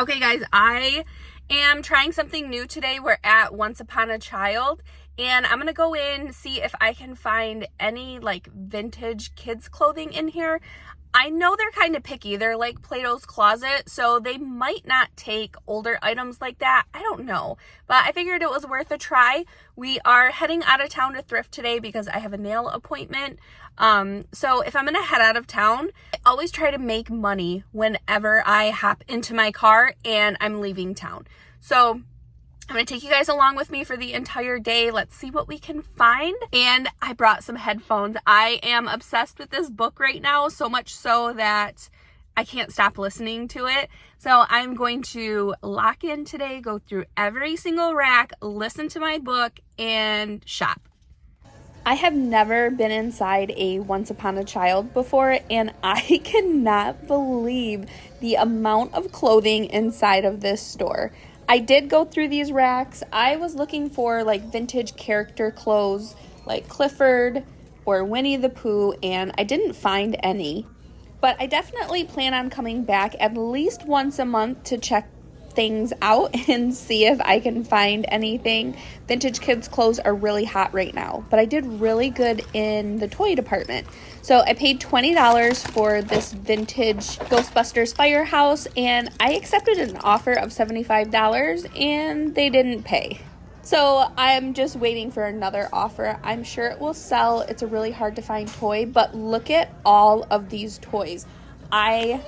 Okay guys, I am trying something new today. We're at Once Upon a Child and I'm gonna go in, see if I can find any like vintage kids clothing in here. I know they're kind of picky. They're like Plato's Closet, so they might not take older items like that. I don't know, but I figured it was worth a try. We are heading out of town to Thrift today because I have a nail appointment. So if I'm gonna head out of town, I always try to make money whenever I hop into my car and I'm leaving town. So I'm gonna take you guys along with me for the entire day. Let's see what we can find. And I brought some headphones. I am obsessed with this book right now, so much so that I can't stop listening to it. So I'm going to lock in today, go through every single rack, listen to my book, and shop. I have never been inside a Once Upon a Child before, and I cannot believe the amount of clothing inside of this store. I did go through these racks. I was looking for like vintage character clothes like Clifford or Winnie the Pooh, and I didn't find any. But I definitely plan on coming back at least once a month to check things out and see if I can find anything. Vintage kids clothes are really hot right now, but I did really good in the toy department. So I paid $20 for this vintage Ghostbusters firehouse, and I accepted an offer of $75 and they didn't pay. So I'm just waiting for another offer. I'm sure it will sell. It's a really hard to find toy, but look at all of these toys. I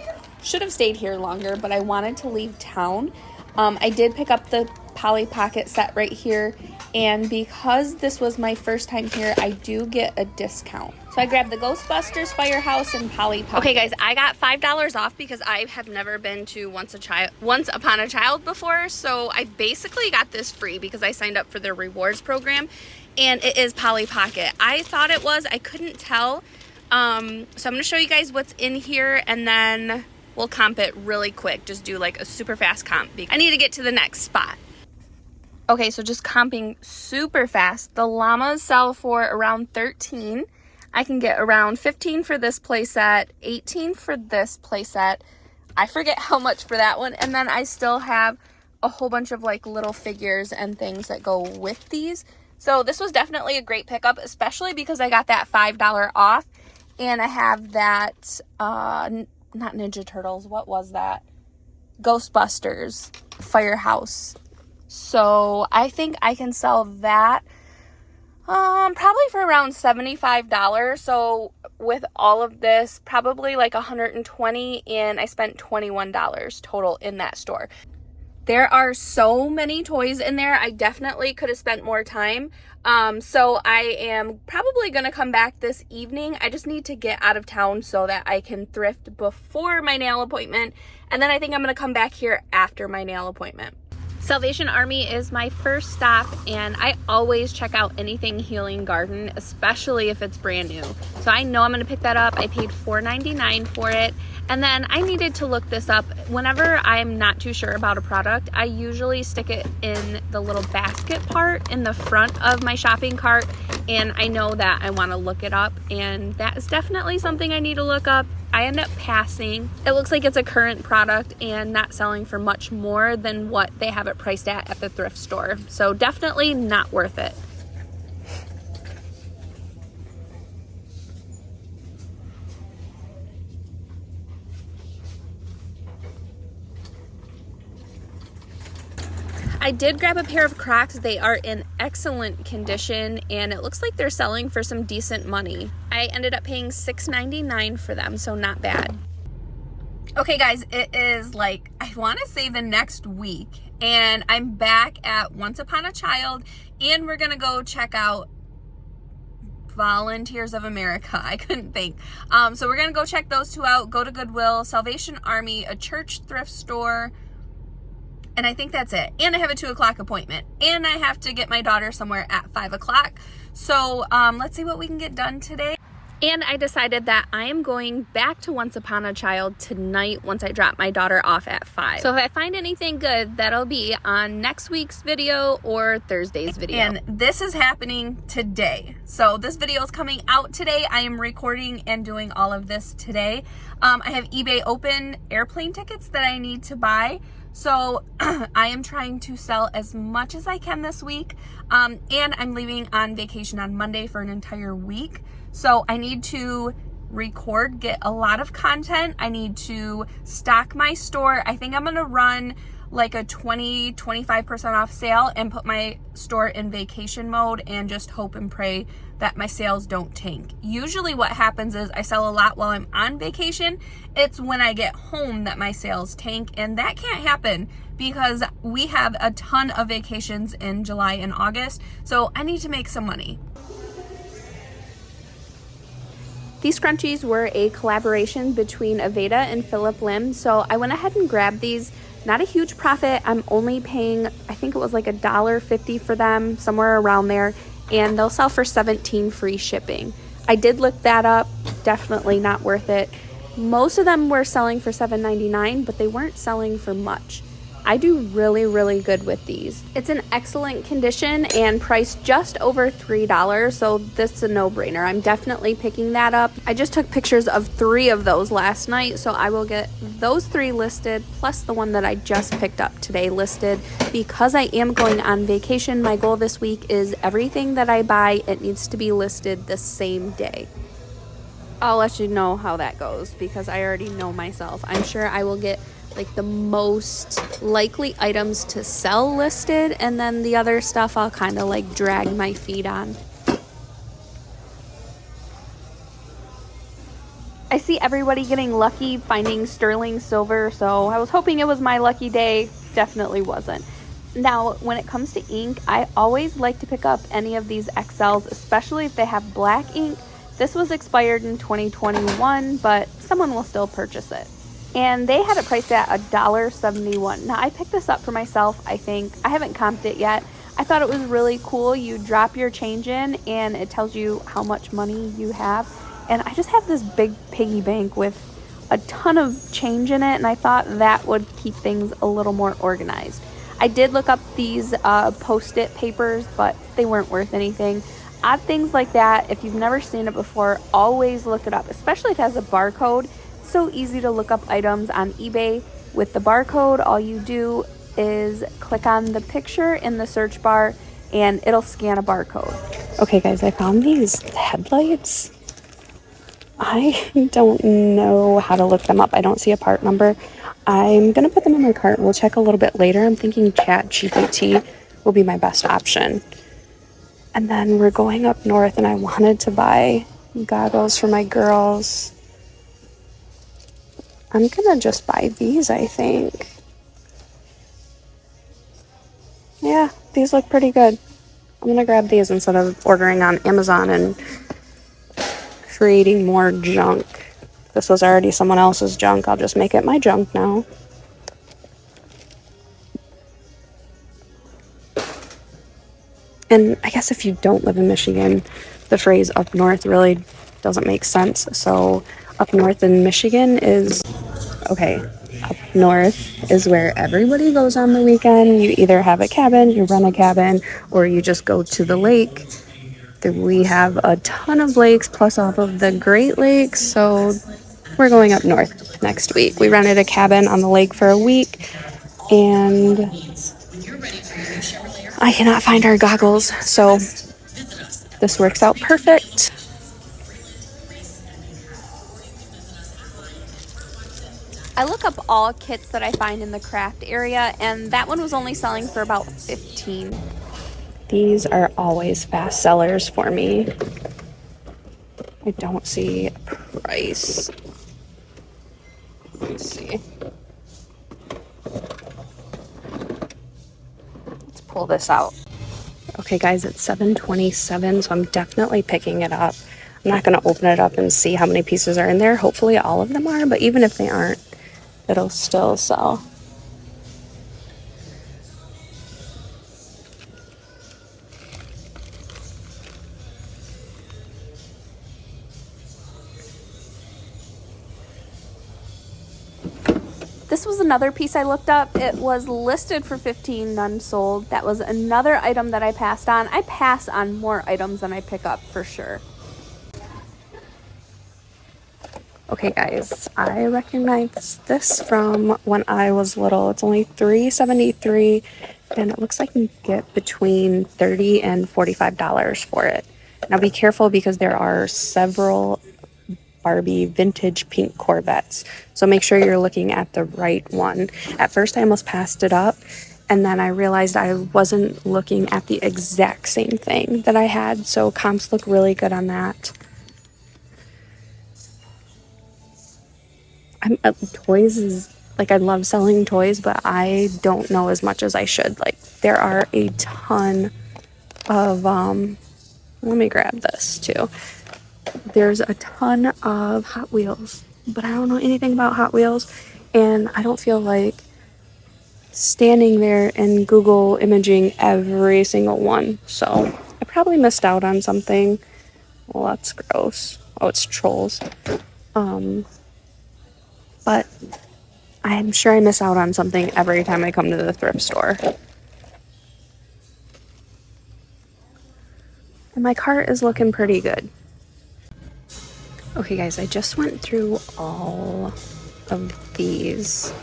should have stayed here longer, but I wanted to leave town. I did pick up the Polly Pocket set right here, and because this was my first time here, I do get a discount. So I grabbed the Ghostbusters Firehouse and Polly Pocket. Okay guys, I got $5 off because I have never been to Once Upon a Child before, so I basically got this free because I signed up for their rewards program, and it is Polly Pocket. I thought it was, I couldn't tell. So I'm gonna show you guys what's in here, and then we'll comp it really quick. Just do like a super fast comp. I need to get to the next spot. Okay, so just comping super fast. The llamas sell for around $13. I can get around $15 for this playset, $18 for this playset. I forget how much for that one. And then I still have a whole bunch of like little figures and things that go with these. So this was definitely a great pickup, especially because I got that $5 off. And I have that, not Ninja Turtles, what was that? Ghostbusters Firehouse. So I think I can sell that probably for around $75. So with all of this, probably like $120, and I spent $21 total in that store. There are so many toys in there. I definitely could have spent more time. So I am probably going to come back this evening. I just need to get out of town so that I can thrift before my nail appointment. And then I think I'm going to come back here after my nail appointment. Salvation Army is my first stop, and I always check out anything Healing Garden, especially if it's brand new. So I know I'm going to pick that up. I paid $4.99 for it. And then I needed to look this up. Whenever I'm not too sure about a product, I usually stick it in the little basket part in the front of my shopping cart, and I know that I want to look it up, and that is definitely something I need to look up. I end up passing. It looks like it's a current product and not selling for much more than what they have it priced at the thrift store. So definitely not worth it. I did grab a pair of Crocs. They are in excellent condition, and it looks like they're selling for some decent money. I ended up paying $6.99 for them, so not bad. Okay guys, it is like, I want to say the next week, and I'm back at Once Upon a Child, and we're gonna go check out Volunteers of America. I couldn't think. So we're gonna go check those two out, go to Goodwill, Salvation Army, a church thrift store, and I think that's it. And I have a 2 o'clock appointment, and I have to get my daughter somewhere at 5 o'clock. So let's see what we can get done today. And I decided that I am going back to Once Upon a Child tonight once I drop my daughter off at 5. So if I find anything good, that'll be on next week's video or Thursday's video. And this is happening today. So this video is coming out today. I am recording and doing all of this today. I have eBay open airplane tickets that I need to buy. So I am trying to sell as much as I can this week. And I'm leaving on vacation on Monday for an entire week. So I need to record, get a lot of content. I need to stock my store. I think I'm going to run like a 25% off sale and put my store in vacation mode and just hope and pray that my sales don't tank. Usually what happens is I sell a lot while I'm on vacation. It's when I get home that my sales tank, and that can't happen because we have a ton of vacations in July and August. So I need to make some money. These scrunchies were a collaboration between Aveda and Phillip Lim. So I went ahead and grabbed these. Not a huge profit. I'm only paying, I think it was like $1.50 for them, somewhere around there. And they'll sell for $17 free shipping. I did look that up. Definitely not worth it. Most of them were selling for $7.99, but they weren't selling for much. I do really, really good with these. It's in excellent condition and priced just over $3, so this is a no-brainer. I'm definitely picking that up. I just took pictures of 3 of those last night, so I will get those 3 listed, plus the one that I just picked up today listed. Because I am going on vacation, my goal this week is everything that I buy, it needs to be listed the same day. I'll let you know how that goes because I already know myself. I'm sure I will get like the most likely items to sell listed, and then the other stuff I'll kind of like drag my feet on. I see everybody getting lucky finding sterling silver, so I was hoping it was my lucky day. Definitely wasn't. Now, when it comes to ink, I always like to pick up any of these XLs, especially if they have black ink. This was expired in 2021, but someone will still purchase it. And they had it priced at $1.71. Now, I picked this up for myself, I think. I haven't comped it yet. I thought it was really cool. You drop your change in, and it tells you how much money you have. And I just have this big piggy bank with a ton of change in it, and I thought that would keep things a little more organized. I did look up these Post-it papers, but they weren't worth anything. Odd things like that, if you've never seen it before, always look it up, especially if it has a barcode. So easy to look up items on eBay with the barcode. All you do is click on the picture in the search bar and it'll scan a barcode. Okay guys, I found these headlights. I don't know how to look them up. I don't see a part number. I'm gonna put them in my cart. We'll check a little bit later. I'm thinking ChatGPT will be my best option. And then we're going up north, and I wanted to buy goggles for my girls. I'm gonna just buy these, I think. Yeah, these look pretty good. I'm gonna grab these instead of ordering on Amazon and creating more junk. This was already someone else's junk. I'll just make it my junk now. And I guess if you don't live in Michigan, the phrase up north really doesn't make sense. So up north in Michigan is, okay, up north is where everybody goes on the weekend. You either have a cabin, you rent a cabin, or you just go to the lake. We have a ton of lakes plus off of the Great Lakes, so we're going up north next week. We rented a cabin on the lake for a week, and I cannot find our goggles, so this works out perfect. I look up all kits that I find in the craft area, and that one was only selling for about $15. These are always fast sellers for me. I don't see a price. Let's see. Let's pull this out. Okay guys, it's 7:27, so I'm definitely picking it up. I'm not going to open it up and see how many pieces are in there. Hopefully all of them are, but even if they aren't, it'll still sell. This was another piece I looked up. It was listed for $15, none sold. That was another item that I passed on. I pass on more items than I pick up for sure. Okay guys, I recognize this from when I was little. It's only $3.73 and it looks like you get between $30 and $45 for it. Now be careful because there are several Barbie vintage pink Corvettes. So make sure you're looking at the right one. At first I almost passed it up and then I realized I wasn't looking at the exact same thing that I had. So comps look really good on that. Toys is like, I love selling toys, but I don't know as much as I should. Like there are a ton of let me grab this too. There's a ton of Hot Wheels, but I don't know anything about Hot Wheels and I don't feel like standing there and Google imaging every single one. So I probably missed out on something. Well, that's gross. Oh, it's trolls. But I'm sure I miss out on something every time I come to the thrift store. And my cart is looking pretty good. Okay guys, I just went through all of these.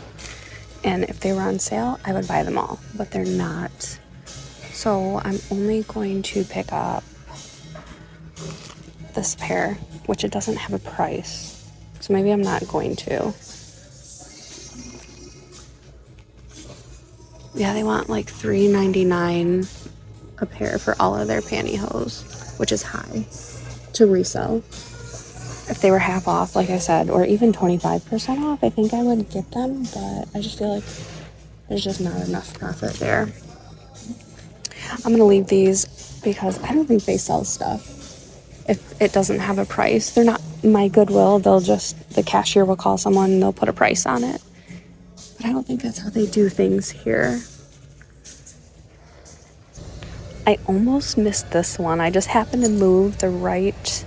And if they were on sale, I would buy them all. But they're not. So I'm only going to pick up this pair, which it doesn't have a price. So maybe I'm not going to. Yeah, they want like $3.99 a pair for all of their pantyhose, which is high to resell. If they were half off, like I said, or even 25% off, I think I would get them, but I just feel like there's just not enough profit there. I'm gonna leave these because I don't think they sell stuff if it doesn't have a price. They're not my Goodwill. The cashier will call someone and they'll put a price on it. But I don't think that's how they do things here. I almost missed this one. I just happened to move the right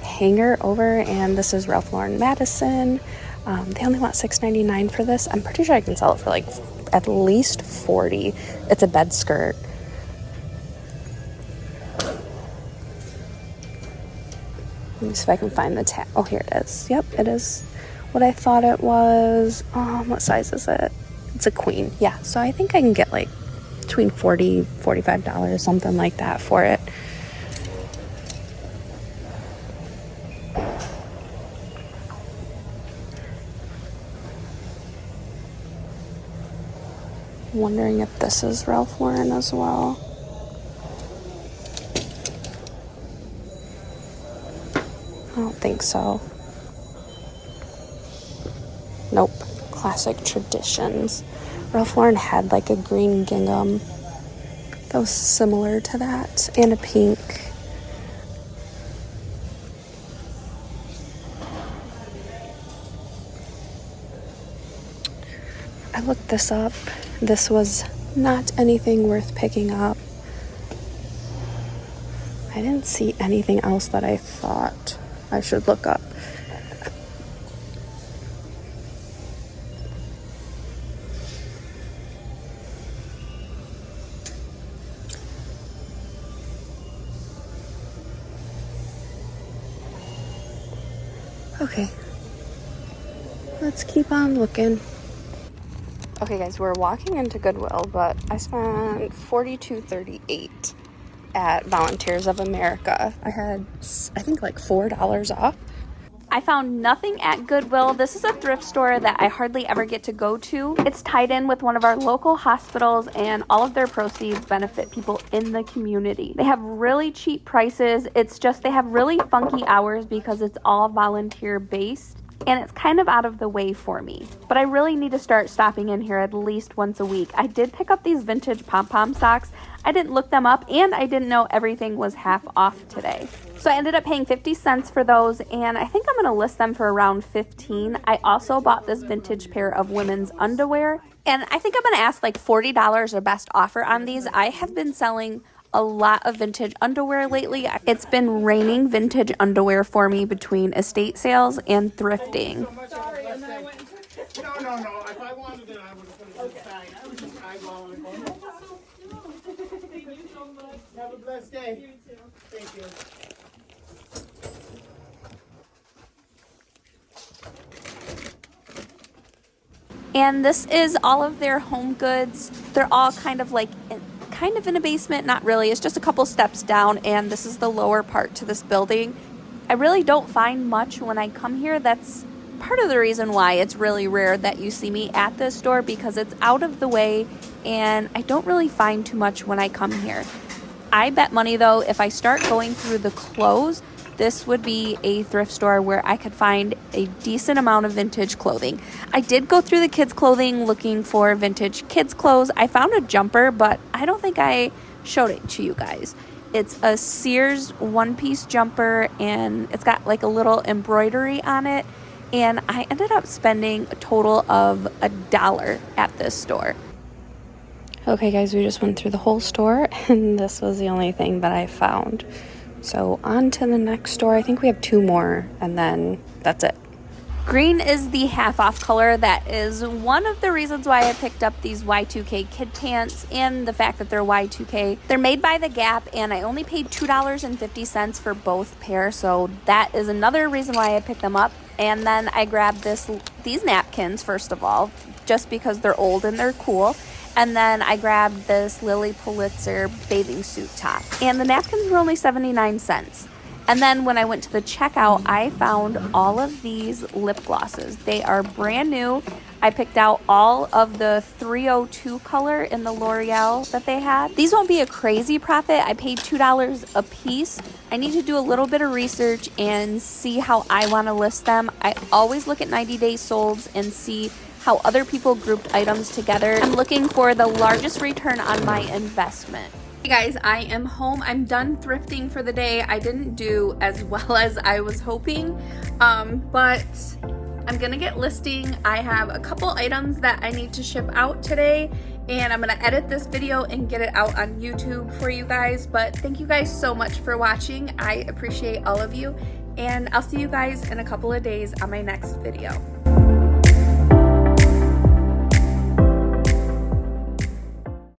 hanger over, and this is Ralph Lauren Madison. They only want $6.99 for this. I'm pretty sure I can sell it for like at least $40. It's a bed skirt. Let me see if I can find the tag. Oh, here it is. Yep, it is what I thought it was. What size is it? It's a queen. Yeah, so I think I can get like between $40, $45, something like that for it. Wondering if this is Ralph Lauren as well. I don't think so. Nope. Classic Traditions. Ralph Lauren had like a green gingham that was similar to that, and a pink. I looked this up. This was not anything worth picking up. I didn't see anything else that I thought I should look up. Okay, let's keep on looking. Okay guys, we're walking into Goodwill, but I spent $42.38 at Volunteers of America. I had, I think, like $4 off. I found nothing at Goodwill. This is a thrift store that I hardly ever get to go to. It's tied in with one of our local hospitals, and all of their proceeds benefit people in the community. They have really cheap prices. It's just they have really funky hours because it's all volunteer based. And it's kind of out of the way for me. But I really need to start stopping in here at least once a week. I did pick up these vintage pom-pom socks. I didn't look them up, and I didn't know everything was half off today. So I ended up paying 50 cents for those, and I think I'm going to list them for around 15. I also bought this vintage pair of women's underwear, and I think I'm going to ask like $40 or best offer on these. I have been selling a lot of vintage underwear lately. It's been raining vintage underwear for me between estate sales and thrifting. No. If I wanted it, I would have put it inside. I was just eyeballing it. Thank you so much. Have a blessed day. You too. Thank you. And this is all of their home goods. They're all kind of in a basement, not really. It's just a couple steps down, and this is the lower part to this building. I really don't find much when I come here. That's part of the reason why it's really rare that you see me at this store, because it's out of the way and I don't really find too much when I come here. I bet money though, if I start going through the clothes, this would be a thrift store where I could find a decent amount of vintage clothing. I did go through the kids' clothing looking for vintage kids' clothes. I found a jumper, but I don't think I showed it to you guys. It's a Sears one-piece jumper, and it's got like a little embroidery on it. And I ended up spending a total of $1 at this store. Okay guys, we just went through the whole store and this was the only thing that I found. So on to the next store. I think we have 2 more and then that's it. Green is the half off color. That is one of the reasons why I picked up these Y2K kid pants, and the fact that they're Y2K. They're made by The Gap and I only paid $2.50 for both pairs, so that is another reason why I picked them up. And then I grabbed these napkins first of all, just because they're old and they're cool. And then I grabbed this Lily Pulitzer bathing suit top. And the napkins were only 79 cents. And then when I went to the checkout, I found all of these lip glosses. They are brand new. I picked out all of the 302 color in the L'Oreal that they had. These won't be a crazy profit. I paid $2 a piece. I need to do a little bit of research and see how I want to list them. I always look at 90-day solds and see how other people grouped items together. I'm looking for the largest return on my investment. Hey guys, I am home. I'm done thrifting for the day. I didn't do as well as I was hoping, but I'm gonna get listing. I have a couple items that I need to ship out today, and I'm gonna edit this video and get it out on YouTube for you guys. But thank you guys so much for watching. I appreciate all of you, and I'll see you guys in a couple of days on my next video.